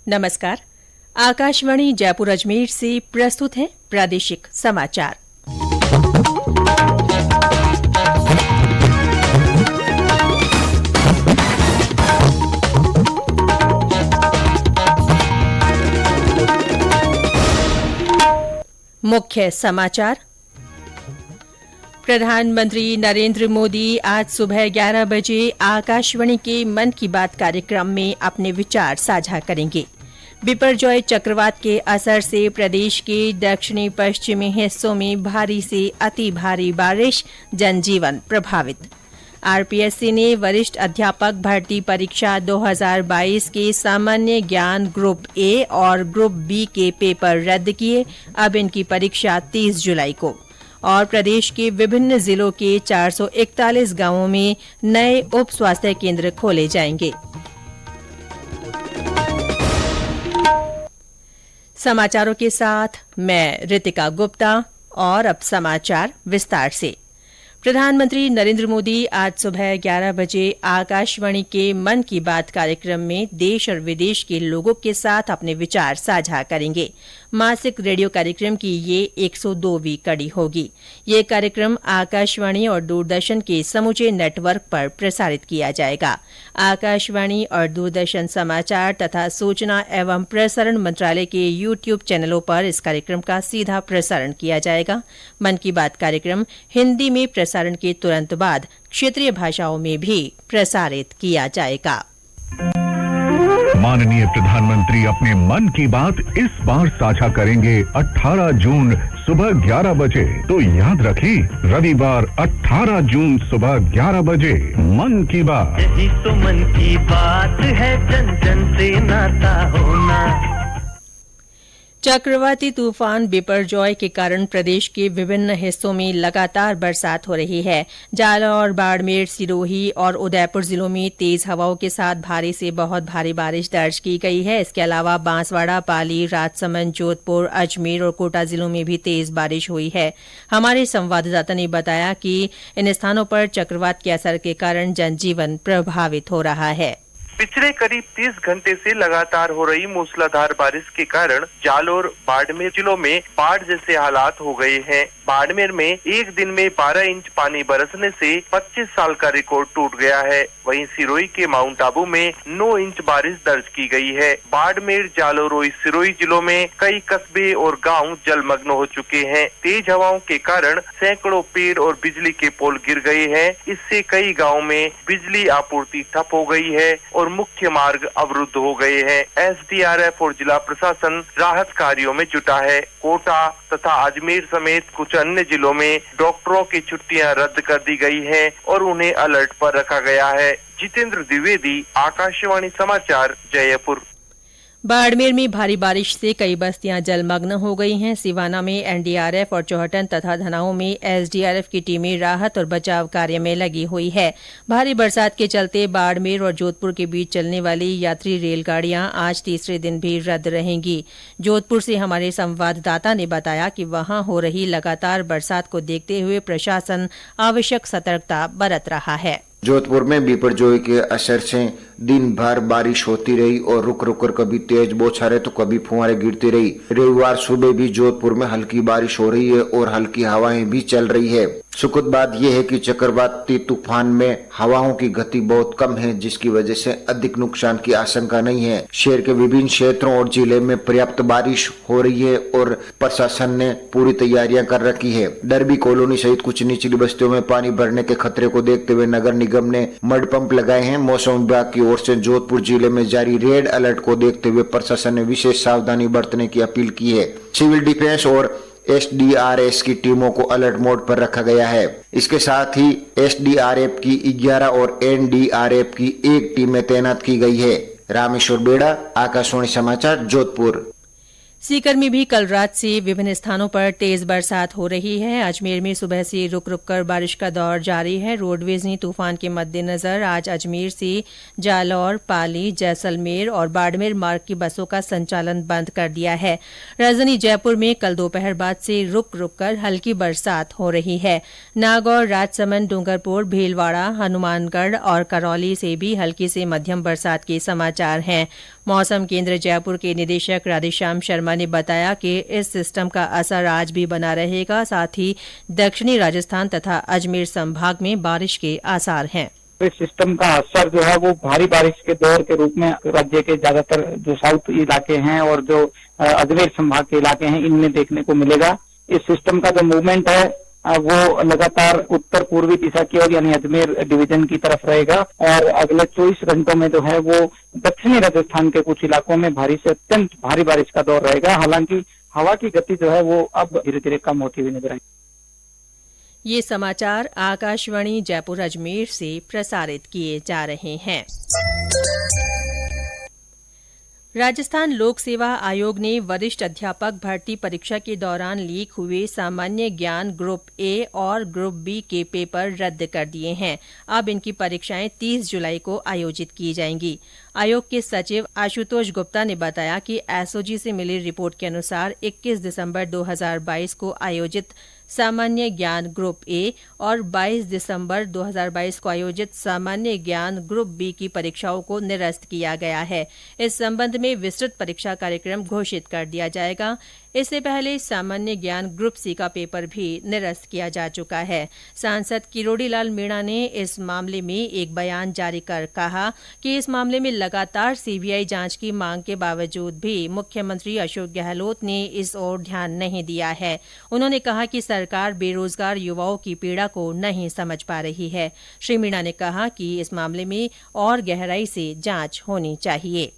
नमस्कार। आकाशवाणी जयपुर अजमेर से प्रस्तुत है प्रादेशिक समाचार। मुख्य समाचार। प्रधानमंत्री नरेंद्र मोदी आज सुबह 11 बजे आकाशवाणी के मन की बात कार्यक्रम में अपने विचार साझा करेंगे। बिपरजॉय चक्रवात के असर से प्रदेश के दक्षिणी पश्चिमी हिस्सों में भारी से अति भारी बारिश, जनजीवन प्रभावित। आरपीएससी ने वरिष्ठ अध्यापक भर्ती परीक्षा 2022 के सामान्य ज्ञान ग्रुप ए और ग्रुप बी के पेपर रद्द किए। अब इनकी परीक्षा 30 जुलाई को। और प्रदेश के विभिन्न जिलों के 441 गांवों में नए उप स्वास्थ्य केंद्र खोले जाएंगे। समाचारों के साथ मैं रितिका गुप्ता। और अब समाचार विस्तार से। प्रधानमंत्री नरेंद्र मोदी आज सुबह 11 बजे आकाशवाणी के मन की बात कार्यक्रम में देश और विदेश के लोगों के साथ अपने विचार साझा करेंगे। मासिक रेडियो कार्यक्रम की ये 102वीं कड़ी होगी। ये कार्यक्रम आकाशवाणी और दूरदर्शन के समूचे नेटवर्क पर प्रसारित किया जाएगा। आकाशवाणी और दूरदर्शन समाचार तथा सूचना एवं प्रसारण मंत्रालय के YouTube चैनलों पर इस कार्यक्रम का सीधा प्रसारण किया जाएगा। मन की बात कार्यक्रम हिंदी में प्रसारण के तुरंत बाद क्षेत्रीय भाषाओं में भी प्रसारित किया जाएगा। माननीय प्रधानमंत्री अपने मन की बात इस बार साझा करेंगे 18 जून सुबह 11 बजे। तो याद रखें, रविवार 18 जून सुबह 11 बजे मन की बात। यही तो मन की बात है, जन जन से नाता होना। चक्रवाती तूफान बिपरजॉय के कारण प्रदेश के विभिन्न हिस्सों में लगातार बरसात हो रही है। जालौर, बाड़मेर, सिरोही और उदयपुर जिलों में तेज हवाओं के साथ भारी से बहुत भारी बारिश दर्ज की गई है। इसके अलावा बांसवाड़ा, पाली, राजसमंद, जोधपुर, अजमेर और कोटा जिलों में भी तेज बारिश हुई है। हमारे संवाददाता ने बताया कि इन स्थानों पर चक्रवात के असर के कारण जनजीवन प्रभावित हो रहा है। पिछले करीब 30 घंटे से लगातार हो रही मूसलाधार बारिश के कारण जालौर, बाड़मेर जिलों में बाढ़ जैसे हालात हो गए हैं। बाड़मेर में एक दिन में 12 इंच पानी बरसने से 25 साल का रिकॉर्ड टूट गया है। वहीं सिरोही के माउंट आबू में 9 इंच बारिश दर्ज की गई है। बाड़मेर, जालौर और सिरोही जिलों में कई कस्बे और गांव जलमग्न हो चुके हैं। तेज हवाओं के कारण सैकड़ों पेड़ और बिजली के पोल गिर गए हैं। इससे कई गाँव में बिजली आपूर्ति ठप हो गई है और मुख्य मार्ग अवरुद्ध हो गए हैं। एसडीआरएफ और जिला प्रशासन राहत कार्यों में जुटा है। कोटा तथा अजमेर समेत कुछ अन्य जिलों में डॉक्टरों की छुट्टियां रद्द कर दी गई हैं और उन्हें अलर्ट पर रखा गया है। जितेंद्र द्विवेदी, आकाशवाणी समाचार, जयपुर। बाड़मेर में भारी बारिश से कई बस्तियां जलमग्न हो गई हैं। सिवाना में एनडीआरएफ और चौहटन तथा धनाऊ में एसडीआरएफ की टीमें राहत और बचाव कार्य में लगी हुई है। भारी बरसात के चलते बाड़मेर और जोधपुर के बीच चलने वाली यात्री रेलगाड़ियां आज तीसरे दिन भी रद्द रहेंगी। जोधपुर से हमारे संवाददाता ने बताया कि वहां हो रही लगातार बरसात को देखते हुए प्रशासन आवश्यक सतर्कता बरत रहा है। जोधपुर में बिपरजॉय के असर से दिन भर बारिश होती रही और रुक रुक कर कभी तेज बौछारें तो कभी फुहारें गिरती रही। रविवार सुबह भी जोधपुर में हल्की बारिश हो रही है और हल्की हवाएं भी चल रही है। सुखद बात यह है कि चक्रवाती तूफान में हवाओं की गति बहुत कम है, जिसकी वजह से अधिक नुकसान की आशंका नहीं है। शहर के विभिन्न क्षेत्रों और जिले में पर्याप्त बारिश हो रही है और प्रशासन ने पूरी तैयारियां कर रखी है। डरबी कॉलोनी सहित कुछ निचली बस्तियों में पानी भरने के खतरे को देखते हुए नगर निगम ने मड पंप लगाए हैं। मौसम विभाग की ओर से जोधपुर जिले में जारी रेड अलर्ट को देखते हुए प्रशासन ने विशेष सावधानी बरतने की अपील की है। सिविल डिफेंस और एसडीआरएफ की टीमों को अलर्ट मोड पर रखा गया है। इसके साथ ही एसडीआरएफ की 11 और एनडीआरएफ की 1 टीमें तैनात की गई है। रामेश्वर बेड़ा, आकाशवाणी समाचार, जोधपुर। सीकर में भी कल रात से विभिन्न स्थानों पर तेज बरसात हो रही है। अजमेर में सुबह से रुक रुक कर बारिश का दौर जारी है। रोडवेज ने तूफान के मद्देनजर आज अजमेर से जालौर, पाली, जैसलमेर और बाड़मेर मार्ग की बसों का संचालन बंद कर दिया है। राजधानी जयपुर में कल दोपहर बाद से रुक रुक कर हल्की बरसात हो रही है। नागौर, राजसमंद, डूंगरपुर, भीलवाड़ा, हनुमानगढ़ और करौली से भी हल्की से मध्यम बरसात के समाचार हैं। मौसम केंद्र जयपुर के निदेशक राधेश्याम शर्मा ने बताया कि इस सिस्टम का असर आज भी बना रहेगा, साथ ही दक्षिणी राजस्थान तथा अजमेर संभाग में बारिश के आसार हैं। इस सिस्टम का असर जो है वो भारी बारिश के दौर के रूप में राज्य के ज्यादातर जो साउथ इलाके हैं और जो अजमेर संभाग के इलाके हैं इनमें देखने को मिलेगा। इस सिस्टम का जो मूवमेंट है वो लगातार उत्तर पूर्वी दिशा की ओर यानी अजमेर डिवीजन की तरफ रहेगा और अगले 24 घंटों में जो है वो दक्षिणी राजस्थान के कुछ इलाकों में भारी से अत्यंत भारी बारिश का दौर रहेगा। हालांकि हवा की गति जो है वो अब धीरे धीरे कम होती हुई नजर आएगी। ये समाचार आकाशवाणी जयपुर अजमेर से प्रसारित किए जा रहे हैं। राजस्थान लोक सेवा आयोग ने वरिष्ठ अध्यापक भर्ती परीक्षा के दौरान लीक हुए सामान्य ज्ञान ग्रुप ए और ग्रुप बी के पेपर रद्द कर दिए हैं। अब इनकी परीक्षाएं 30 जुलाई को आयोजित की जाएंगी। आयोग के सचिव आशुतोष गुप्ता ने बताया कि एसओजी से मिली रिपोर्ट के अनुसार 21 दिसंबर 2022 को आयोजित सामान्य ज्ञान ग्रुप ए और 22 दिसंबर 2022 को आयोजित सामान्य ज्ञान ग्रुप बी की परीक्षाओं को निरस्त किया गया है। इस संबंध में विस्तृत परीक्षा कार्यक्रम घोषित कर दिया जाएगा। इससे पहले सामान्य ज्ञान ग्रुप सी का पेपर भी निरस्त किया जा चुका है। सांसद किरोड़ी लाल मीणा ने इस मामले में एक बयान जारी कर कहा कि इस मामले में लगातार सीबीआई जांच की मांग के बावजूद भी मुख्यमंत्री अशोक गहलोत ने इस ओर ध्यान नहीं दिया है। उन्होंने कहा कि सरकार बेरोजगार युवाओं की पीड़ा को नहीं समझ पा रही है। श्री मीणा ने कहा कि इस मामले में और गहराई से जांच होनी चाहिए।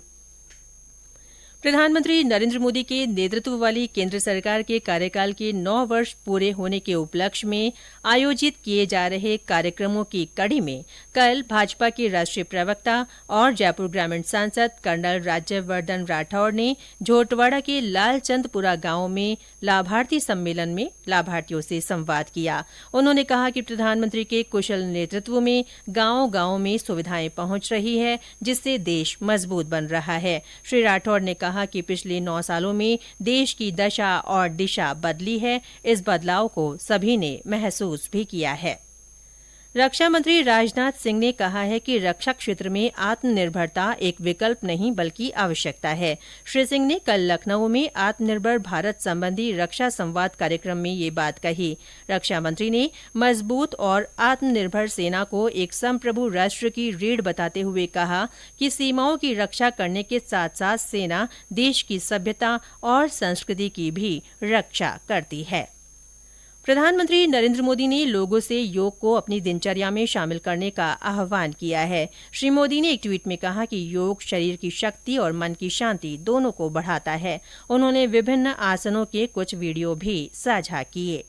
प्रधानमंत्री नरेंद्र मोदी के नेतृत्व वाली केंद्र सरकार के कार्यकाल के 9 वर्ष पूरे होने के उपलक्ष्य में आयोजित किए जा रहे कार्यक्रमों की कड़ी में कल भाजपा के राष्ट्रीय प्रवक्ता और जयपुर ग्रामीण सांसद कर्नल राज्यवर्धन राठौड़ ने झोटवाड़ा के लालचंदपुरा गांव में लाभार्थी सम्मेलन में लाभार्थियों से संवाद किया। उन्होंने कहा कि प्रधानमंत्री के कुशल नेतृत्व में गांव-गांव में सुविधाएं पहुंच रही है, जिससे देश मजबूत बन रहा है। श्री राठौड़ ने कहा कि पिछले 9 सालों में देश की दशा और दिशा बदली है। इस बदलाव को सभी ने महसूस भी किया है। रक्षा मंत्री राजनाथ सिंह ने कहा है कि रक्षा क्षेत्र में आत्मनिर्भरता एक विकल्प नहीं बल्कि आवश्यकता है। श्री सिंह ने कल लखनऊ में आत्मनिर्भर भारत संबंधी रक्षा संवाद कार्यक्रम में ये बात कही। रक्षा मंत्री ने मजबूत और आत्मनिर्भर सेना को एक संप्रभु राष्ट्र की रीढ़ बताते हुए कहा कि सीमाओं की रक्षा करने के साथ साथ सेना देश की सभ्यता और संस्कृति की भी रक्षा करती है। प्रधानमंत्री नरेंद्र मोदी ने लोगों से योग को अपनी दिनचर्या में शामिल करने का आह्वान किया है। श्री मोदी ने एक ट्वीट में कहा कि योग शरीर की शक्ति और मन की शांति दोनों को बढ़ाता है। उन्होंने विभिन्न आसनों के कुछ वीडियो भी साझा किए।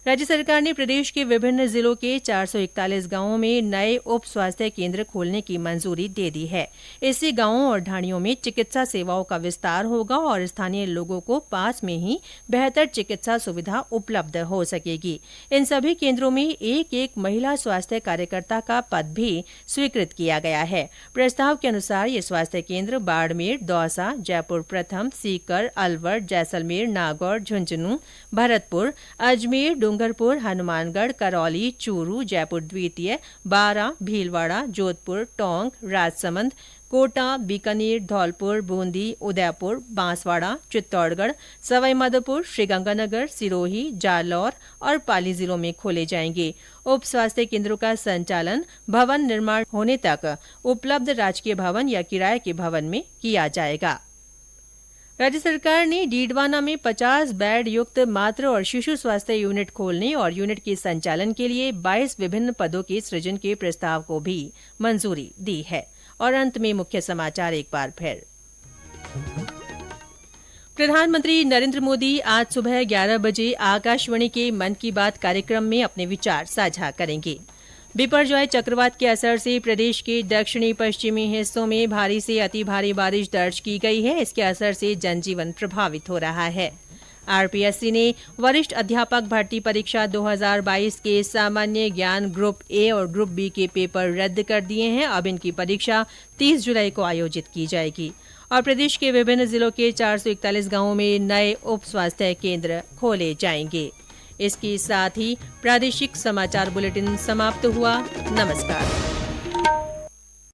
राज्य सरकार ने प्रदेश के विभिन्न जिलों के 441 गांवों में नए उप स्वास्थ्य केंद्र खोलने की मंजूरी दे दी है। इससे गांवों और ढाणियों में चिकित्सा सेवाओं का विस्तार होगा और स्थानीय लोगों को पास में ही बेहतर चिकित्सा सुविधा उपलब्ध हो सकेगी। इन सभी केंद्रों में एक महिला स्वास्थ्य कार्यकर्ता का पद भी स्वीकृत किया गया है। प्रस्ताव के अनुसार ये स्वास्थ्य केंद्र बाड़मेर, दौसा, जयपुर प्रथम, सीकर, अलवर, जैसलमेर, नागौर, झुंझुनूं, भरतपुर, अजमेर, डूंगरपुर, हनुमानगढ़, करौली, चूरू, जयपुर द्वितीय, बारां, भीलवाड़ा, जोधपुर, टोंक, राजसमंद, कोटा, बीकानेर, धौलपुर, बूंदी, उदयपुर, बांसवाड़ा, चित्तौड़गढ़, सवाईमाधोपुर, श्रीगंगानगर, सिरोही, जालौर और पाली जिलों में खोले जाएंगे। उप स्वास्थ्य केंद्रों का संचालन भवन निर्माण होने तक उपलब्ध राजकीय भवन या किराए के भवन में किया जाएगा। राज्य सरकार ने डीडवाना में 50 बेड युक्त मातृ और शिशु स्वास्थ्य यूनिट खोलने और यूनिट के संचालन के लिए 22 विभिन्न पदों के सृजन के प्रस्ताव को भी मंजूरी दी है। और अंत में मुख्य समाचार एक बार फिर। प्रधानमंत्री नरेंद्र मोदी आज सुबह 11 बजे आकाशवाणी के मन की बात कार्यक्रम में अपने विचार साझा करेंगे। बिपरजॉय चक्रवात के असर से प्रदेश के दक्षिणी पश्चिमी हिस्सों में भारी से अति भारी बारिश दर्ज की गई है। इसके असर से जनजीवन प्रभावित हो रहा है। आरपीएससी ने वरिष्ठ अध्यापक भर्ती परीक्षा 2022 के सामान्य ज्ञान ग्रुप ए और ग्रुप बी के पेपर रद्द कर दिए हैं। अब इनकी परीक्षा 30 जुलाई को आयोजित की जाएगी। और प्रदेश के विभिन्न जिलों के 441 गांवों में नए उप स्वास्थ्य केंद्र खोले जाएंगे। इसके साथ ही प्रादेशिक समाचार बुलेटिन समाप्त हुआ। नमस्कार।